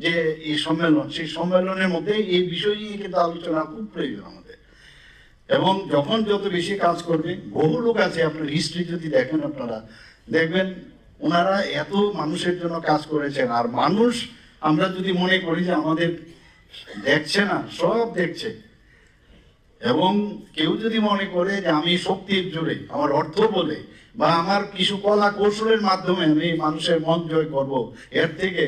যে এই সম্মেলন, সেই সম্মেলনের মধ্যে এই বিষয় নিয়ে কিন্তু আলোচনা খুব প্রয়োজন আমাদের। এবং যখন যত বেশি কাজ করবে, বহু লোক আছে, আপনার হিস্ট্রি যদি দেখেন আপনারা দেখবেন ওনারা এত মানুষের জন্য কাজ করেছেন। আর মানুষ, আমরা যদি মনে করি যে আমাদের দেখছে না, সব দেখছে। এবং কেউ যদি মনে করে যে আমি শক্তির জোরে, আমার অর্থ বলে বা আমার কিছু কলা কৌশলের মাধ্যমে আমি মানুষের মন জয় করব, এর থেকে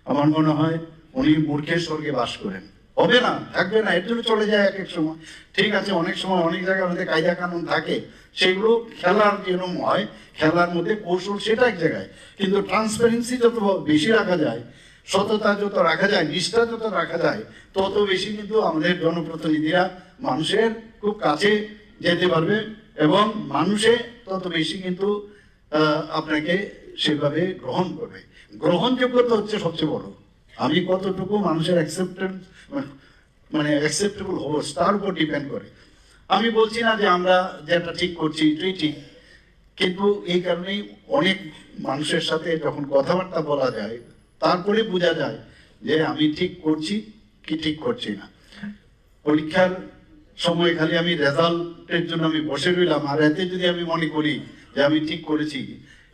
আমার মনে হয় উনি মূর্খের স্বর্গে বাস করেন। হবে না, থাকবে না, এর জন্য চলে যায় এক এক সময়। ঠিক আছে, অনেক সময় অনেক জায়গায় আমাদের কায়দা কানুন থাকে, সেগুলো খেলার যেরকম হয়, খেলার মধ্যে কৌশল সেটা এক জায়গায়, কিন্তু ট্রান্সপারেন্সি যত বেশি রাখা যায়, সততা যত রাখা যায়, নিষ্ঠা যত রাখা যায়, তত বেশি কিন্তু আমাদের জনপ্রতিনিধিরা মানুষের খুব কাছে যেতে পারবে এবং মানুষে তত বেশি কিন্তু আপনাকে সেভাবে গ্রহণ করবে। গ্রহণযোগ্যতা হচ্ছে সবচেয়ে বড়। আমি কতটুকু মানুষের অ্যাকসেপ্টেন্স, মানে অ্যাকসেপ্টেবল হবো, তার উপর ডিপেন্ড করে। আমি বলছি না যে আমরা যেটা ঠিক করছি এটাই ঠিক, কিন্তু এই কারণেই অনেক মানুষের সাথে যখন কথাবার্তা বলা যায়, তারপরে বোঝা যায় যে আমি ঠিক করছি কি ঠিক করছি না। পরীক্ষার সময় খালি আমি রেজাল্টের জন্য আমি বসে রইলাম, আর এতে যদি আমি মনে করি যে আমি ঠিক করেছি,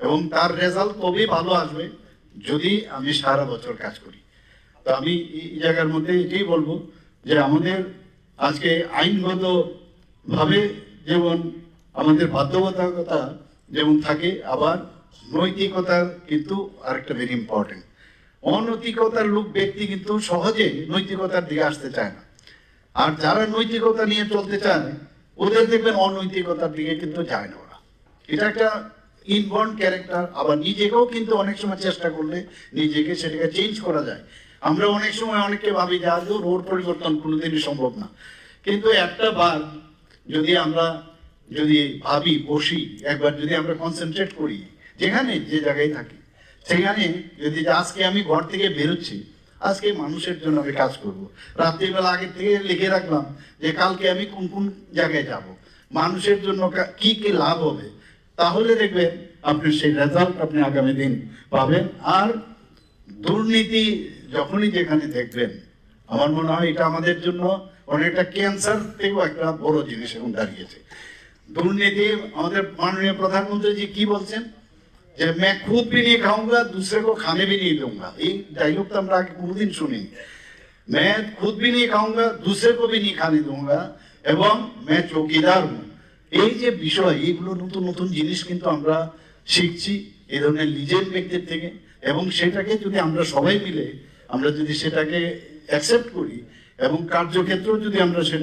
এবং তার রেজাল্ট তবেই ভালো আসবে যদি আমি সারা বছর কাজ করি। তো আমি এই জায়গার মধ্যে এটাই বলবো যে আমাদের আজকে আইনগত ভাবে যেমন আমাদের বাধ্যবাধকতা যেমন থাকে, আবার নৈতিকতা কিন্তু আরেকটা ভেরি ইম্পর্টেন্ট। অনৈতিকতার লোক ব্যক্তি কিন্তু সহজে নৈতিকতার দিকে আসতে চায় না, আর যারা নৈতিকতা নিয়ে চলতে চায় ওদের দেখবেন অনৈতিকতার দিকে কিন্তু যায় না ওরা। এটা একটা ইনবর্ন ক্যারেক্টার। আবার নিজেকেও কিন্তু অনেক সময় চেষ্টা করলে নিজেকে সেটাকে চেঞ্জ করা যায়। আমরা অনেক সময় অনেককে ভাবি যে আজও রোড পরিবর্তন কোনোদিনই সম্ভব না, কিন্তু একটা বার যদি আমরা ভাবি, বসি, একবার যদি আমরা কনসেন্ট্রেট করি, যেখানে যে জায়গায় থাকি সেখানে যদি আজকে আমি ঘর থেকে বেরোচ্ছি, আজকে মানুষের জন্য আমি কাজ করব, রাত্রিবেলা আগে থেকে লিখে রাখলাম যে কালকে আমি কোন কোন জায়গায় যাব, মানুষের জন্য কি কি লাভ হবে, তাহলে দেখবেন আপনি সেই রেজাল্ট আপনি আগামী দিন পাবেন। আর দুর্নীতি যখনই যেখানে দেখবেন, আমার মনে হয় এটা আমাদের জন্য অনেকটা ক্যান্সার থেকেও একটা বড় জিনিস এখন দাঁড়িয়েছে। দুর্নীতি, আমাদের মাননীয় প্রধানমন্ত্রী জি কি বলছেন যে मैं खुद भी नहीं खाऊंगा दूसरे को खाने भी नहीं दूंगा। এই ডায়লগ তো আমরা আগে কোনোদিন শুনিনি। मैं खुद भी नहीं खाऊंगा दूसरे को भी नहीं खाने दूंगा এবং मैं চৌকিদার हूं। এই যে বিষয়, এইগুলো নতুন নতুন জিনিস কিন্তু আমরা শিখছি এই ধরনের লিজেন্ড ব্যক্তির থেকে, এবং সেটাকে যদি আমরা সবাই মিলে আমরা যদি সেটাকে অ্যাকসেপ্ট করি এবং কার্যক্ষেত্রেও যদি আমরা সেটা